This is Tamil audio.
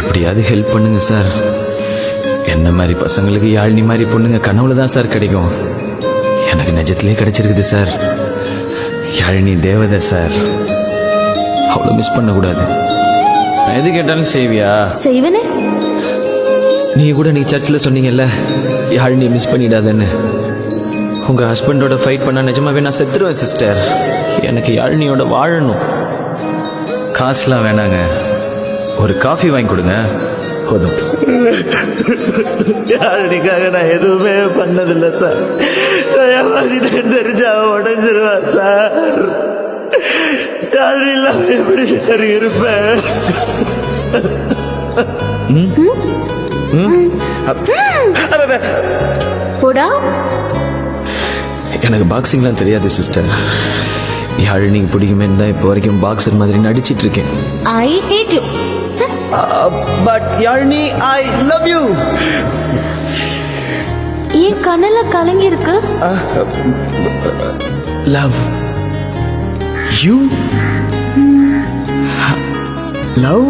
எப்படியாவது ஹெல்ப் பண்ணுங்க சார். என்ன மாதிரி பசங்களுக்கு யாழினி மாதிரி பொண்ணுங்க கனவுல தான் சார் கிடைக்கும். எனக்கு நிஜத்திலே கிடைச்சிருக்குது சார். யாழினி தேவதை சார். அவ்வளோ மிஸ் பண்ணக்கூடாது. நான் எது கேட்டாலும் செய்வியா? செய்வனே. நீ கூட நீ சர்ச்சில் சொன்னீங்கல்ல யாழினி மிஸ் பண்ணிடாதன்னு. உங்க ஹஸ்பண்டோட ஃபைட் பண்ண நிஜமாவே நான் செத்துருவேன் சிஸ்டர். எனக்கு யாழினியோட வாழணும். காசுலாம் வேணாங்க, ஒரு காஃபி வாங்கி கொடுங்க போதும். யாருக்காக நான் எதுவுமே பண்ணதில்லை சார். தெரிஞ்சா உடஞ்சிருவா சார். யாரும் இல்லாம எப்படி சார் இருப்பேன்? போடா. எனக்கு பாக்ஸிங்லாம் தெரியாது சிஸ்டர். யாழினி பிடிக்குமே தான் இப்போ வரைக்கும் பாக்ஸர் மாதிரி நடிச்சிட்டு இருக்கேன். I hate you. But Yazhini I love you. ஏன் கண்ணல கலங்கி இருக்கு? Love you. லவ்